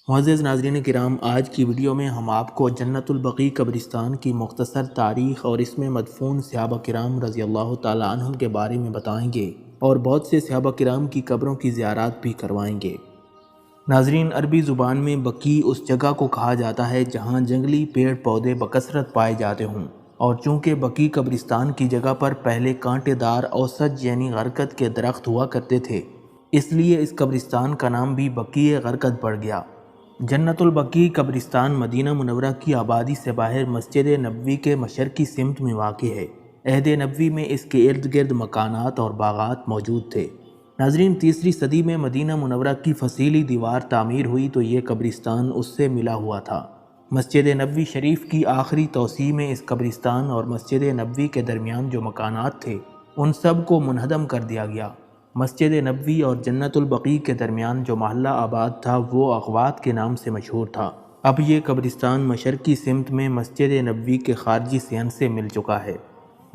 معزز ناظرین کرام، آج کی ویڈیو میں ہم آپ کو جنت البقیع قبرستان کی مختصر تاریخ اور اس میں مدفون صحابہ کرام رضی اللہ تعالی عنہم کے بارے میں بتائیں گے اور بہت سے صحابہ کرام کی قبروں کی زیارات بھی کروائیں گے۔ ناظرین، عربی زبان میں بقیع اس جگہ کو کہا جاتا ہے جہاں جنگلی پیڑ پودے بکثرت پائے جاتے ہوں، اور چونکہ بقیع قبرستان کی جگہ پر پہلے کانٹے دار اوسط یعنی غرقد کے درخت ہوا کرتے تھے، اس لیے اس قبرستان کا نام بھی بقیع غرقد پڑ گیا۔ جنت البقیع قبرستان مدینہ منورہ کی آبادی سے باہر مسجد نبوی کے مشرقی سمت میں واقع ہے۔ عہد نبوی میں اس کے ارد گرد مکانات اور باغات موجود تھے۔ ناظرین، تیسری صدی میں مدینہ منورہ کی فصیلی دیوار تعمیر ہوئی تو یہ قبرستان اس سے ملا ہوا تھا۔ مسجد نبوی شریف کی آخری توسیع میں اس قبرستان اور مسجد نبوی کے درمیان جو مکانات تھے ان سب کو منہدم کر دیا گیا۔ مسجد نبوی اور جنت البقیع کے درمیان جو محلہ آباد تھا وہ اغوات کے نام سے مشہور تھا۔ اب یہ قبرستان مشرقی سمت میں مسجد نبوی کے خارجی صحن سے مل چکا ہے۔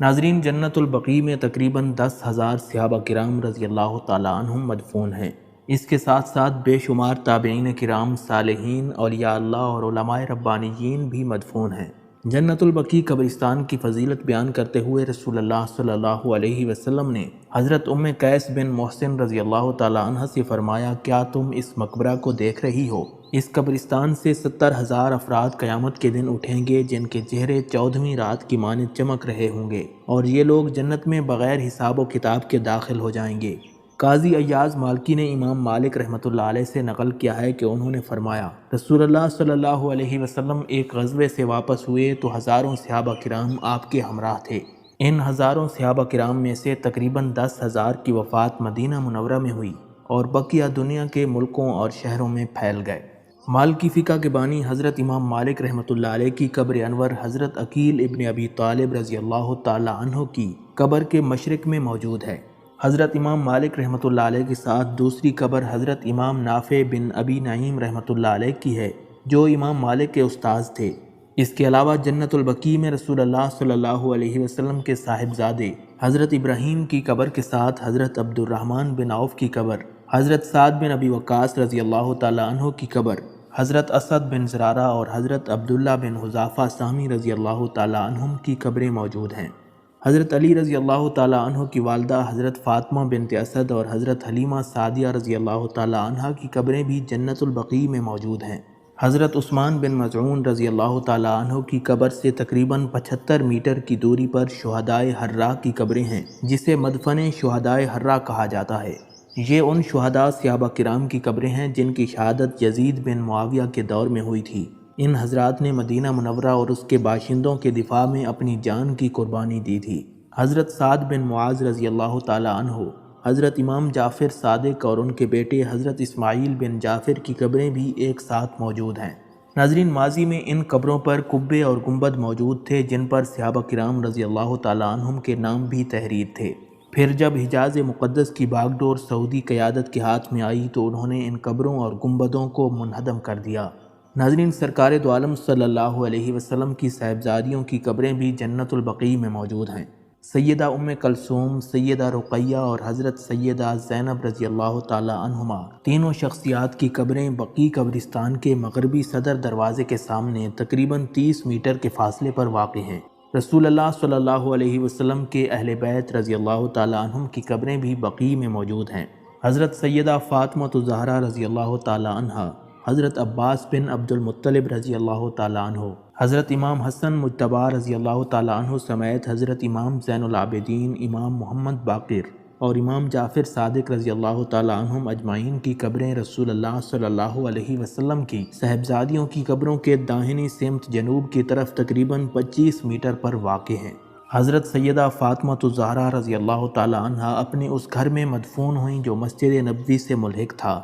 ناظرین، جنت البقیع میں تقریباً 10,000 صحابہ کرام رضی اللہ تعالیٰ عنہم مدفون ہیں۔ اس کے ساتھ ساتھ بے شمار تابعین کرام، صالحین، اولیاء اللہ اور علماء ربانیین بھی مدفون ہیں۔ جنت البقیع قبرستان کی فضیلت بیان کرتے ہوئے رسول اللہ صلی اللہ علیہ وسلم نے حضرت قیس بن محسن رضی اللہ تعالیٰ عنہ سے فرمایا، کیا تم اس مقبرہ کو دیکھ رہی ہو؟ اس قبرستان سے 70,000 افراد قیامت کے دن اٹھیں گے جن کے چہرے 14ویں رات کی مانند چمک رہے ہوں گے، اور یہ لوگ جنت میں بغیر حساب و کتاب کے داخل ہو جائیں گے۔ قاضی ایاز مالکی نے امام مالک رحمۃ اللہ علیہ سے نقل کیا ہے کہ انہوں نے فرمایا، رسول اللہ صلی اللہ علیہ وسلم ایک غزوے سے واپس ہوئے تو ہزاروں صحابہ کرام آپ کے ہمراہ تھے۔ ان ہزاروں صحابہ کرام میں سے تقریباً 10,000 کی وفات مدینہ منورہ میں ہوئی اور بقیہ دنیا کے ملکوں اور شہروں میں پھیل گئے۔ مالکی فقہ کے بانی حضرت امام مالک رحمۃ اللہ علیہ کی قبر انور حضرت عقیل ابن ابی طالب رضی اللہ تعالی عنہ کی قبر کے مشرق میں موجود ہے۔ حضرت امام مالک رحمۃ اللہ علیہ کے ساتھ دوسری قبر حضرت امام نافع بن ابی نعیم رحمۃ اللہ علیہ کی ہے، جو امام مالک کے استاذ تھے۔ اس کے علاوہ جنت البقیع میں رسول اللہ صلی اللہ علیہ وسلم کے صاحبزادے حضرت ابراہیم کی قبر کے ساتھ حضرت عبد الرحمن بن عوف کی قبر، حضرت سعد بن ابی وقاص رضی اللہ تعالی عنہ کی قبر، حضرت اسد بن زرارہ اور حضرت عبداللہ بن حذافہ سہمی رضی اللہ تعالی عنہم کی قبریں موجود ہیں۔ حضرت علی رضی اللہ تعالی عنہ کی والدہ حضرت فاطمہ بنت اسد اور حضرت حلیمہ سعدیہ رضی اللہ تعالی عنہ کی قبریں بھی جنت البقیع میں موجود ہیں۔ حضرت عثمان بن مظعون رضی اللہ تعالی عنہ کی قبر سے تقریباً 75 میٹر کی دوری پر شہدائے حرہ کی قبریں ہیں، جسے مدفن شہدائے حرہ کہا جاتا ہے۔ یہ ان شہداء صحابہ کرام کی قبریں ہیں جن کی شہادت یزید بن معاویہ کے دور میں ہوئی تھی۔ ان حضرات نے مدینہ منورہ اور اس کے باشندوں کے دفاع میں اپنی جان کی قربانی دی تھی۔ حضرت سعد بن معاذ رضی اللہ تعالی عنہ، حضرت امام جعفر صادق اور ان کے بیٹے حضرت اسماعیل بن جعفر کی قبریں بھی ایک ساتھ موجود ہیں۔ ناظرین، ماضی میں ان قبروں پر قبے اور گنبد موجود تھے جن پر صحابہ کرام رضی اللہ تعالی عنہم کے نام بھی تحریر تھے۔ پھر جب حجاز مقدس کی باغ ڈور سعودی قیادت کے ہاتھ میں آئی تو انہوں نے ان قبروں اور گنبدوں کو منہدم کر دیا۔ ناظرین، سرکار دو عالم صلی اللہ علیہ وسلم کی صاحبزادیوں کی قبریں بھی جنت البقیع میں موجود ہیں۔ سیدہ کلثوم، سیدہ رقیہ اور حضرت سیدہ زینب رضی اللہ تعالی عنہما، تینوں شخصیات کی قبریں بقیع قبرستان کے مغربی صدر دروازے کے سامنے تقریباً 30 میٹر کے فاصلے پر واقع ہیں۔ رسول اللہ صلی اللہ علیہ وسلم کے اہل بیت رضی اللہ تعالی عنہم کی قبریں بھی بقیع میں موجود ہیں۔ حضرت سیدہ فاطمہ الزہرا رضی اللہ تعالی عنہا، حضرت عباس بن عبد المطلب رضی اللہ تعالی عنہ، حضرت امام حسن مجتبی رضی اللہ تعالی عنہ سمیت حضرت امام زین العابدین، امام محمد باقر اور امام جعفر صادق رضی اللہ تعالی عنہم اجمعین کی قبریں رسول اللہ صلی اللہ علیہ وسلم کی صاحبزادیوں کی قبروں کے داہنی سمت جنوب کی طرف تقریباً 25 میٹر پر واقع ہیں۔ حضرت سیدہ فاطمہ الزہرا رضی اللہ تعالی عنہ اپنے اس گھر میں مدفون ہوئیں جو مسجد نبوی سے ملحق تھا،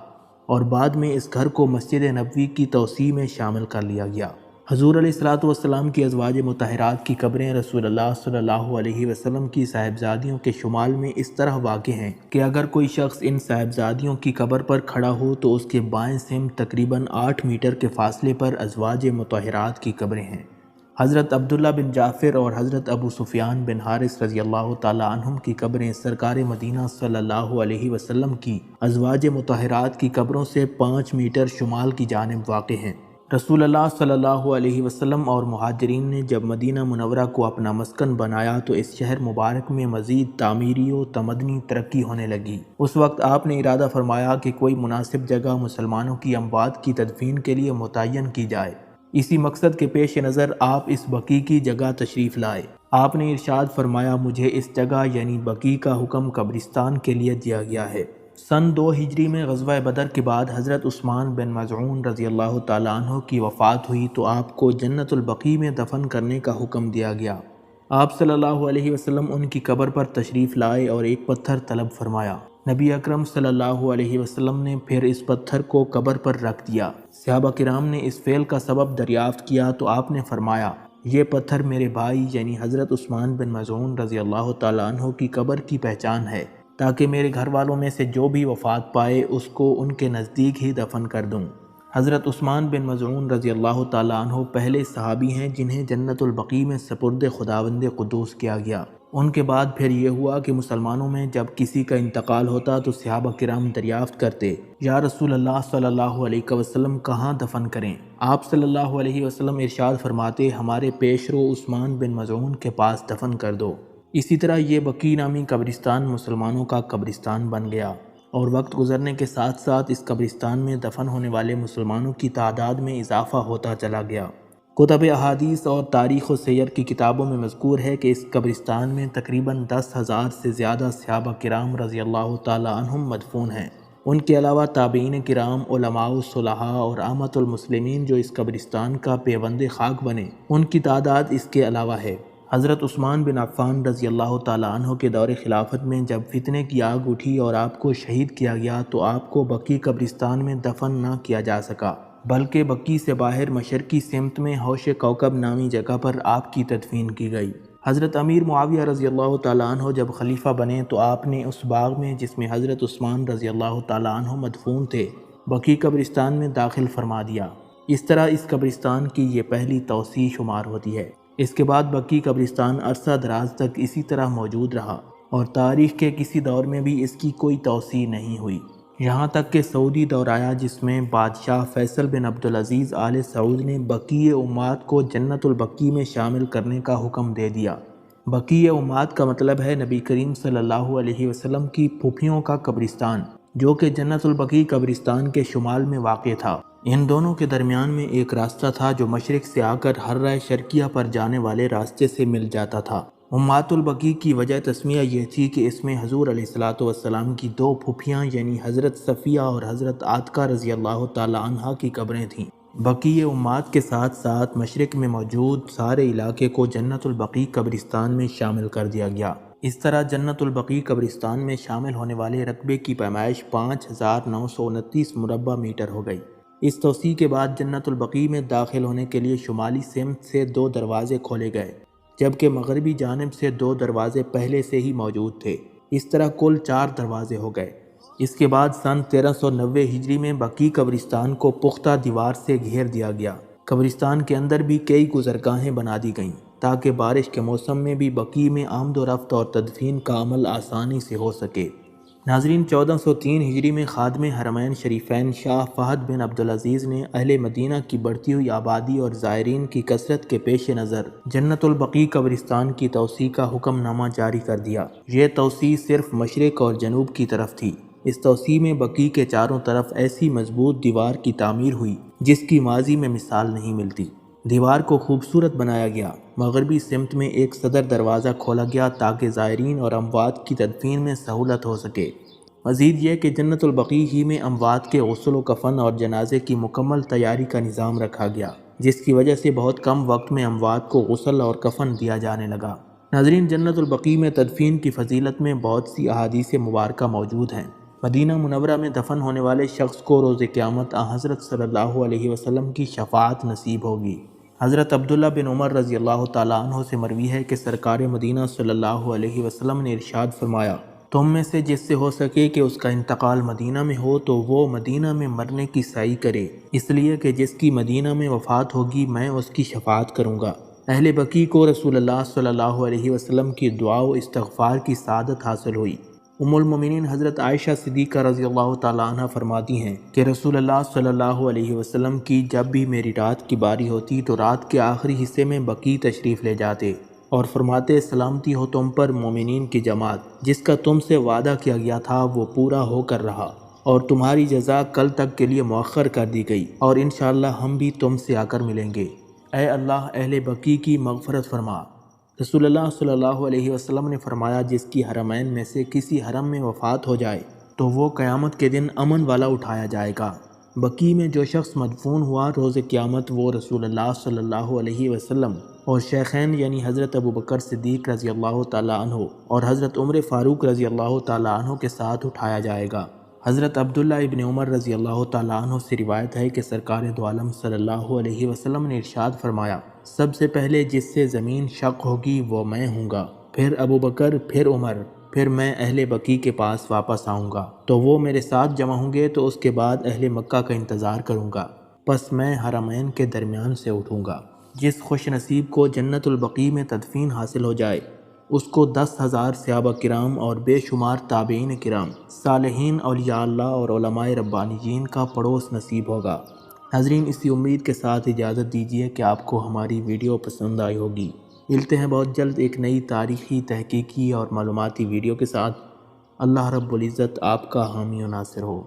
اور بعد میں اس گھر کو مسجد نبوی کی توسیع میں شامل کر لیا گیا۔ حضور علیہ الصلوۃ والسلام کی ازواج مطہرات کی قبریں رسول اللہ صلی اللہ علیہ وسلم کی صاحبزادیوں کے شمال میں اس طرح واقع ہیں کہ اگر کوئی شخص ان صاحبزادیوں کی قبر پر کھڑا ہو تو اس کے بائیں سمت تقریباً 8 میٹر کے فاصلے پر ازواج مطہرات کی قبریں ہیں۔ حضرت عبداللہ بن جعفر اور حضرت ابو سفیان بن حارث رضی اللہ تعالیٰ عنہم کی قبریں سرکار مدینہ صلی اللہ علیہ وسلم کی ازواج مطہرات کی قبروں سے 5 میٹر شمال کی جانب واقع ہیں۔ رسول اللہ صلی اللہ علیہ وسلم اور مہاجرین نے جب مدینہ منورہ کو اپنا مسکن بنایا تو اس شہر مبارک میں مزید تعمیری و تمدنی ترقی ہونے لگی۔ اس وقت آپ نے ارادہ فرمایا کہ کوئی مناسب جگہ مسلمانوں کی اموات کی تدفین کے لیے متعین کی جائے۔ اسی مقصد کے پیش نظر آپ اس بقیع کی جگہ تشریف لائے۔ آپ نے ارشاد فرمایا، مجھے اس جگہ یعنی بقیع کا حکم قبرستان کے لیے دیا گیا ہے۔ سن 2 ہجری میں غزوہ بدر کے بعد حضرت عثمان بن مظعون رضی اللہ تعالیٰ عنہ کی وفات ہوئی تو آپ کو جنت البقیع میں دفن کرنے کا حکم دیا گیا۔ آپ صلی اللہ علیہ وسلم ان کی قبر پر تشریف لائے اور ایک پتھر طلب فرمایا۔ نبی اکرم صلی اللہ علیہ وسلم نے پھر اس پتھر کو قبر پر رکھ دیا۔ صحابہ کرام نے اس فعل کا سبب دریافت کیا تو آپ نے فرمایا، یہ پتھر میرے بھائی یعنی حضرت عثمان بن مظعون رضی اللہ تعالیٰ عنہ کی قبر کی پہچان ہے، تاکہ میرے گھر والوں میں سے جو بھی وفات پائے اس کو ان کے نزدیک ہی دفن کر دوں۔ حضرت عثمان بن مظعون رضی اللہ تعالیٰ عنہ پہلے صحابی ہیں جنہیں جنت البقیع میں سپرد خداوند قدوس کیا گیا۔ ان کے بعد پھر یہ ہوا کہ مسلمانوں میں جب کسی کا انتقال ہوتا تو صحابہ کرام دریافت کرتے، یا رسول اللہ صلی اللہ علیہ وسلم کہاں دفن کریں؟ آپ صلی اللہ علیہ وسلم ارشاد فرماتے، ہمارے پیشرو عثمان بن مظعون کے پاس دفن کر دو۔ اسی طرح یہ بقیع نامی قبرستان مسلمانوں کا قبرستان بن گیا، اور وقت گزرنے کے ساتھ ساتھ اس قبرستان میں دفن ہونے والے مسلمانوں کی تعداد میں اضافہ ہوتا چلا گیا۔ کتب احادیث اور تاریخ و سیر کی کتابوں میں مذکور ہے کہ اس قبرستان میں تقریباً 10,000 سے زیادہ صحابہ کرام رضی اللہ تعالیٰ عنہم مدفون ہیں۔ ان کے علاوہ تابعین کرام، علماء و صلحاء اور عامۃ المسلمین جو اس قبرستان کا پیوند خاک بنے، ان کی تعداد اس کے علاوہ ہے۔ حضرت عثمان بن عفان رضی اللہ تعالیٰ عنہ کے دور خلافت میں جب فتنے کی آگ اٹھی اور آپ کو شہید کیا گیا تو آپ کو بقیع قبرستان میں دفن نہ کیا جا سکا، بلکہ بقیع سے باہر مشرقی سمت میں حوش کوکب نامی جگہ پر آپ کی تدفین کی گئی۔ حضرت امیر معاویہ رضی اللہ تعالیٰ عنہ جب خلیفہ بنے تو آپ نے اس باغ میں جس میں حضرت عثمان رضی اللہ تعالیٰ عنہ مدفون تھے، بقیع قبرستان میں داخل فرما دیا۔ اس طرح اس قبرستان کی یہ پہلی توسیع شمار ہوتی ہے۔ اس کے بعد بقیع قبرستان عرصہ دراز تک اسی طرح موجود رہا اور تاریخ کے کسی دور میں بھی اس کی کوئی توسیع نہیں ہوئی، یہاں تک کہ سعودی دور آیا جس میں بادشاہ فیصل بن عبدالعزیز آل سعود نے بقیع امات کو جنت البقیع میں شامل کرنے کا حکم دے دیا۔ بقیع امات کا مطلب ہے نبی کریم صلی اللہ علیہ وسلم کی پھوپھیوں کا قبرستان، جو کہ جنت البقیع قبرستان کے شمال میں واقع تھا۔ ان دونوں کے درمیان میں ایک راستہ تھا جو مشرق سے آ کر حرہ شرقیہ پر جانے والے راستے سے مل جاتا تھا۔ امات البقیع کی وجہ تسمیہ یہ تھی کہ اس میں حضور علیہ السلام کی 2 پھوپھیاں یعنی حضرت صفیہ اور حضرت عاتکہ رضی اللہ تعالی عنہا کی قبریں تھیں۔ بقیع امات کے ساتھ ساتھ مشرق میں موجود سارے علاقے کو جنت البقیع قبرستان میں شامل کر دیا گیا۔ اس طرح جنت البقیع قبرستان میں شامل ہونے والے رقبے کی پیمائش 5,929 مربع میٹر ہو گئی۔ اس توسیع کے بعد جنت البقیع میں داخل ہونے کے لیے شمالی سمت سے 2 دروازے کھولے گئے، جبکہ مغربی جانب سے 2 دروازے پہلے سے ہی موجود تھے۔ اس طرح کل 4 دروازے ہو گئے۔ اس کے بعد سن 1390 ہجری میں بقیع قبرستان کو پختہ دیوار سے گھیر دیا گیا۔ قبرستان کے اندر بھی کئی گزرگاہیں بنا دی گئیں تاکہ بارش کے موسم میں بھی بقیع میں آمد و رفت اور تدفین کا عمل آسانی سے ہو سکے۔ ناظرین، 1403 ہجری میں خادم حرمین شریفین شاہ فہد بن عبدالعزیز نے اہل مدینہ کی بڑھتی ہوئی آبادی اور زائرین کی کثرت کے پیش نظر جنت البقیع قبرستان کی توسیع کا حکم نامہ جاری کر دیا۔ یہ توسیع صرف مشرق اور جنوب کی طرف تھی۔ اس توسیع میں بقیع کے چاروں طرف ایسی مضبوط دیوار کی تعمیر ہوئی جس کی ماضی میں مثال نہیں ملتی۔ دیوار کو خوبصورت بنایا گیا۔ مغربی سمت میں ایک صدر دروازہ کھولا گیا تاکہ زائرین اور اموات کی تدفین میں سہولت ہو سکے۔ مزید یہ کہ جنت البقیع ہی میں اموات کے غسل و کفن اور جنازے کی مکمل تیاری کا نظام رکھا گیا، جس کی وجہ سے بہت کم وقت میں اموات کو غسل اور کفن دیا جانے لگا۔ ناظرین، جنت البقیع میں تدفین کی فضیلت میں بہت سی احادیث مبارکہ موجود ہیں۔ مدینہ منورہ میں دفن ہونے والے شخص کو روز قیامت حضرت صلی اللہ علیہ وسلم کی شفاعت نصیب ہوگی۔ حضرت عبداللہ بن عمر رضی اللہ تعالیٰ عنہ سے مروی ہے کہ سرکار مدینہ صلی اللہ علیہ وسلم نے ارشاد فرمایا، تم میں سے جس سے ہو سکے کہ اس کا انتقال مدینہ میں ہو تو وہ مدینہ میں مرنے کی سعی کرے، اس لیے کہ جس کی مدینہ میں وفات ہوگی میں اس کی شفاعت کروں گا۔ اہل بقیع کو رسول اللہ صلی اللہ علیہ وسلم کی دعا و استغفار کی سعادت حاصل ہوئی۔ ام المومنین حضرت عائشہ صدیقہ رضی اللہ تعالیٰ عنہ فرماتی ہیں کہ رسول اللہ صلی اللہ علیہ وسلم کی جب بھی میری رات کی باری ہوتی تو رات کے آخری حصے میں بقیع تشریف لے جاتے اور فرماتے سلامتی ہو تم پر مومنین کی جماعت، جس کا تم سے وعدہ کیا گیا تھا وہ پورا ہو کر رہا اور تمہاری جزا کل تک کے لیے مؤخر کر دی گئی اور انشاءاللہ ہم بھی تم سے آ کر ملیں گے۔ اے اللہ اہل بقیع کی مغفرت فرما۔ رسول اللہ صلی اللہ علیہ وسلم نے فرمایا جس کی حرمین میں سے کسی حرم میں وفات ہو جائے تو وہ قیامت کے دن امن والا اٹھایا جائے گا۔ بقیع میں جو شخص مدفون ہوا روز قیامت وہ رسول اللہ صلی اللہ علیہ وسلم اور شیخین یعنی حضرت ابوبکر صدیق رضی اللہ تعالیٰ عنہ اور حضرت عمر فاروق رضی اللہ تعالیٰ عنہ کے ساتھ اٹھایا جائے گا۔ حضرت عبداللہ ابن عمر رضی اللہ تعالیٰ عنہ سے روایت ہے کہ سرکار دو عالم صلی اللہ علیہ وسلم نے ارشاد فرمایا سب سے پہلے جس سے زمین شق ہوگی وہ میں ہوں گا، پھر ابوبکر، پھر عمر، پھر میں اہل بقیع کے پاس واپس آؤں گا تو وہ میرے ساتھ جمع ہوں گے تو اس کے بعد اہل مکہ کا انتظار کروں گا، پس میں حرمین کے درمیان سے اٹھوں گا۔ جس خوش نصیب کو جنت البقیع میں تدفین حاصل ہو جائے اس کو 10,000 صحابہ کرام اور بے شمار تابعین کرام، صالحین، اولیاء اللہ اور علماء ربانیین کا پڑوس نصیب ہوگا۔ ناظرین، اسی امید کے ساتھ اجازت دیجیے کہ آپ کو ہماری ویڈیو پسند آئی ہوگی۔ ملتے ہیں بہت جلد ایک نئی تاریخی، تحقیقی اور معلوماتی ویڈیو کے ساتھ۔ اللہ رب العزت آپ کا حامی و ناصر ہو۔